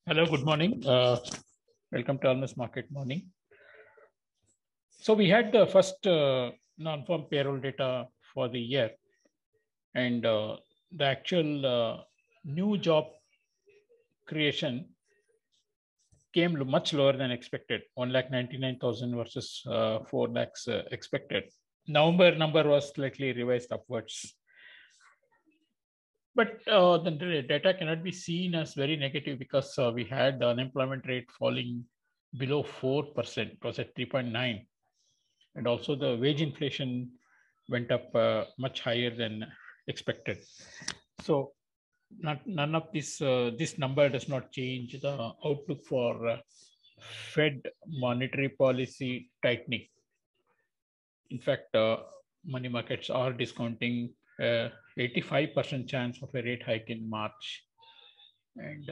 Hello, good morning. Welcome to Almas Market Morning. So we had the first non-farm payroll data for the year, and the actual new job creation came much lower than expected. 1,99,000 versus 4 lakhs expected. November number was slightly revised upwards. But the data cannot be seen as very negative because we had the unemployment rate falling below 4%. It was at 3.9. And also the wage inflation went up much higher than expected. So none of this number does not change the outlook for Fed monetary policy tightening. In fact, money markets are discounting 85% chance of a rate hike in March, and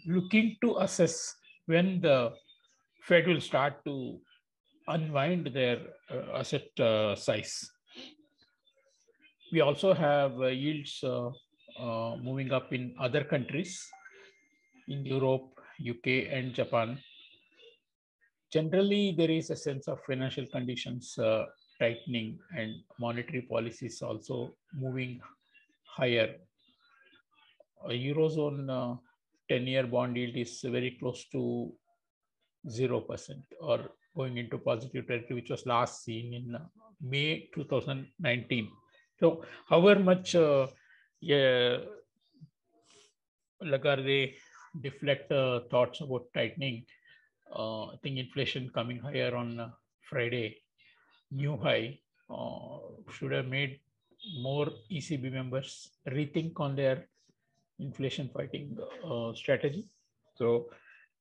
looking to assess when the Fed will start to unwind their asset size. We also have yields moving up in other countries, in Europe, UK, and Japan. Generally, there is a sense of financial conditions tightening and monetary policies also moving higher. A Eurozone 10-year bond yield is very close to 0% or going into positive territory, which was last seen in May 2019. So, however much Lagarde deflect thoughts about tightening, I think inflation coming higher on Friday, new high, should have made more ECB members rethink on their inflation fighting strategy. So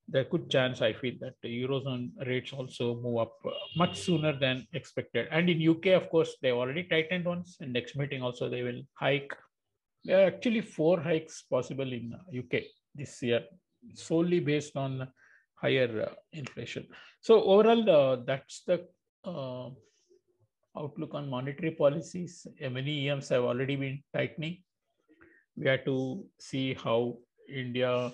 there could chance, I feel, that the Eurozone rates also move up much sooner than expected. And in UK, of course, they've already tightened once. And next meeting also they will hike. There are actually 4 hikes possible in UK this year, solely based on higher inflation. So overall, that's the outlook on monetary policies. Many EMs have already been tightening. We have to see how India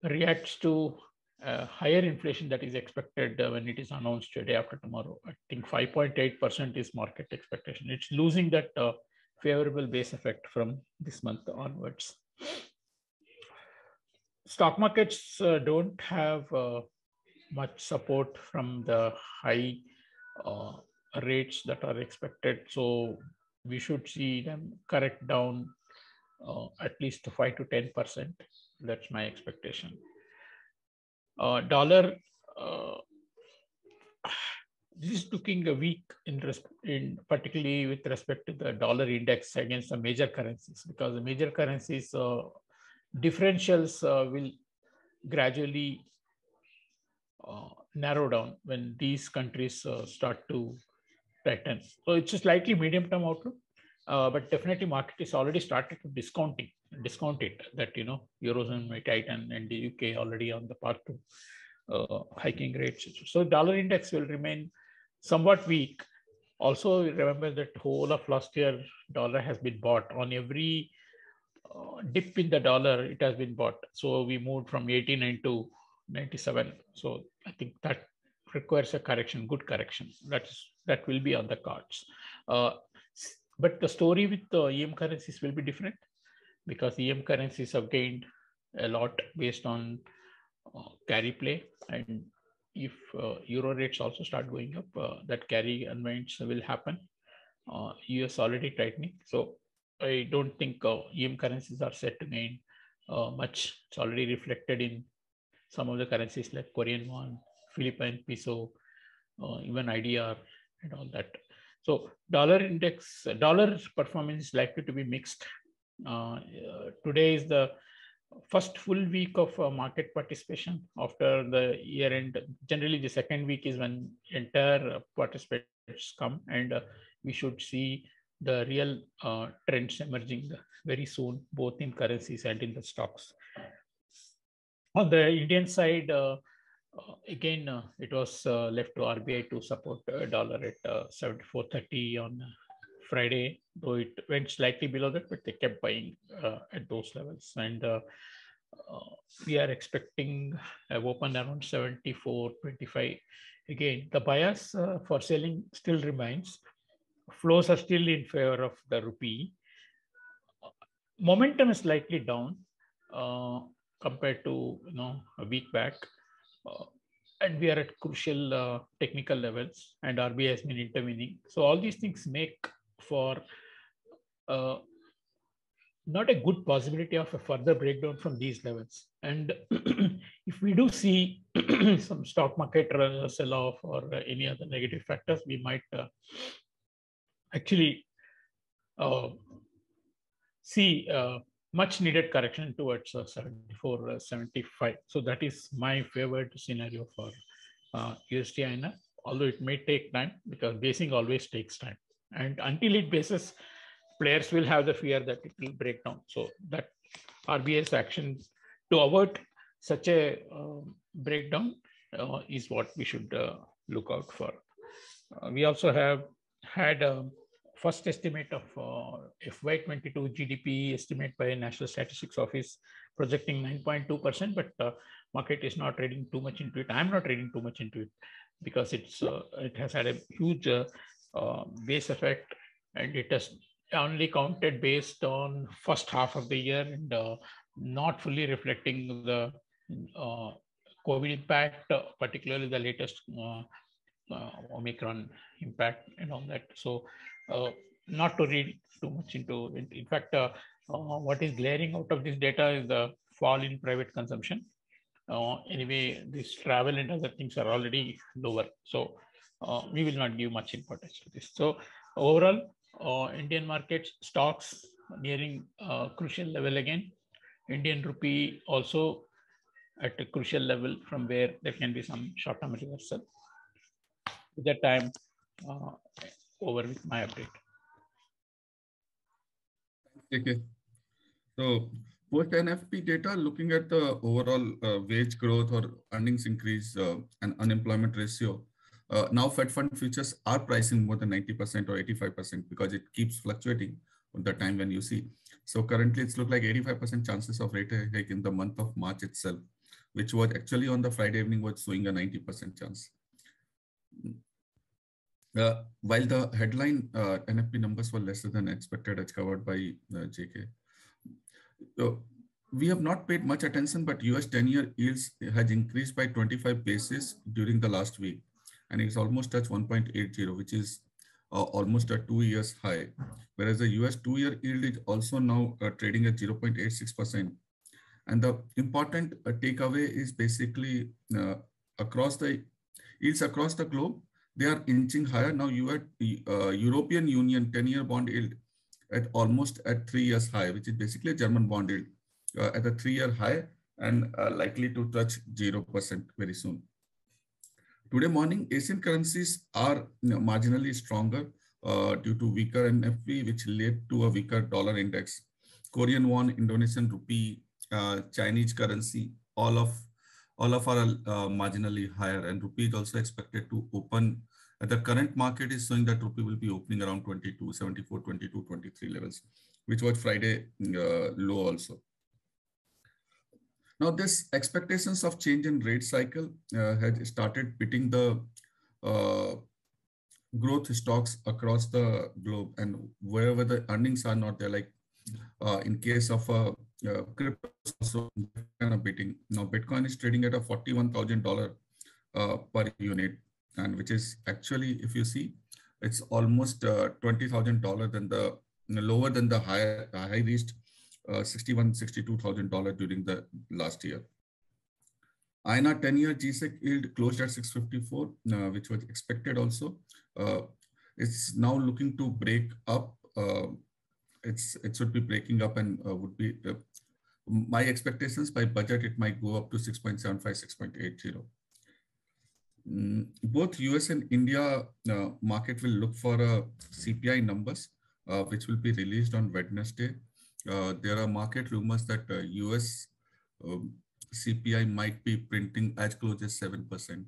reacts to higher inflation that is expected when it is announced day after tomorrow. I think 5.8% is market expectation. It's losing that favorable base effect from this month onwards. Stock markets don't have much support from the high rates that are expected. So we should see them correct down at least 5 to 10%. That's my expectation. Dollar this is looking a weak in particularly with respect to the dollar index against the major currencies, because the major currencies differentials will gradually narrow down when these countries start to tighten. So it's a slightly medium term outlook, but definitely market is already started to discount it that Eurozone may tighten and the UK already on the path to hiking rates. So dollar index will remain somewhat weak. Also remember that whole of last year dollar has been bought. On every dip in the dollar it has been bought. So we moved from 89 to 97. So I think that requires a correction, good correction. That will be on the cards. But the story with the EM currencies will be different, because EM currencies have gained a lot based on carry play, and if euro rates also start going up, that carry unwinds will happen. US already tightening, so I don't think EM currencies are set to gain much. It's already reflected in some of the currencies like Korean won, Philippine peso, even IDR and all that. So dollar performance is likely to be mixed. Today is the first full week of market participation after the year end. Generally, the second week is when entire participants come, and we should see the real trends emerging very soon, both in currencies and in the stocks. On the Indian side, again, it was left to RBI to support dollar at 74.30 on Friday, though it went slightly below that, but they kept buying at those levels. And we are expecting have opened around 74.25. Again, the bias for selling still remains. Flows are still in favor of the rupee. Momentum is slightly down uh, compared to a week back, uh, and we are at crucial technical levels, and RBI has been intervening. So all these things make for uh, not a good possibility of a further breakdown from these levels. And if we do see some stock market sell-off or any other negative factors, we might actually uh, see much needed correction towards 74, 75. So that is my favorite scenario for USD INR, although it may take time because basing always takes time. And until it bases, players will have the fear that it will break down. So that RBI's action to avoid such a breakdown is what we should look out for. We also have had first estimate of FY22 GDP estimate by National Statistics Office projecting 9.2%, but market is not reading too much into it. I'm not reading too much into it because it has had a huge base effect, and it has only counted based on first half of the year and not fully reflecting the COVID impact, particularly the latest Omicron impact and all that. So not to read too much into it. In fact, what is glaring out of this data is the fall in private consumption. Anyway, this travel and other things are already lower. So we will not give much importance to this. So overall, Indian markets, stocks nearing crucial level again. Indian rupee also at a crucial level from where there can be some short-term reversal. With that, I'm over with my update. Okay. So post NFP data, looking at the overall wage growth or earnings increase and unemployment ratio, now Fed fund futures are pricing more than 90% or 85% because it keeps fluctuating on the time when you see. So currently it's looked like 85% chances of rate hike in the month of March itself, which was actually on the Friday evening was showing a 90% chance. While the headline NFP numbers were lesser than expected, as covered by JK. So we have not paid much attention, but US 10-year yields has increased by 25 basis during the last week, and it's almost touched 1.80, which is almost a 2 years high. Whereas the US 2-year yield is also now trading at 0.86%. And the important takeaway is basically across the yields across the globe, they are inching higher. Now you at European Union 10-year bond yield at almost at 3 years high, which is basically a German bond yield at a 3-year high and likely to touch 0% very soon. Today morning, Asian currencies are marginally stronger due to weaker NFP, which led to a weaker dollar index. Korean won, Indonesian rupee, Chinese currency, all of are marginally higher, and rupee is also expected to open. The current market is showing that rupee will be opening around 22.74, 22.23 levels, which was Friday low also. Now, this expectations of change in rate cycle had started beating the growth stocks across the globe, and wherever the earnings are not there, like in case of crypto, also kind of beating. Now, Bitcoin is trading at a $41,000 per unit, and which is actually, if you see, it's almost $20,000 than the lower than the high reached $62,000 during the last year. INR 10-year GSEC yield closed at 654, which was expected also. It's now looking to break up. It should be breaking up and would be my expectations by budget. It might go up to 6.75, 6.80. Both US and India market will look for CPI numbers, which will be released on Wednesday. There are market rumors that US CPI might be printing as close as 7%.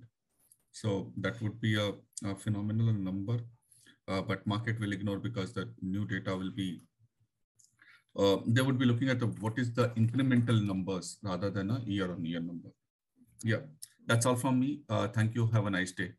So that would be a phenomenal number, but market will ignore because the new data will be they would be looking at what is the incremental numbers rather than a year-on-year number. Yeah, that's all from me. Thank you. Have a nice day.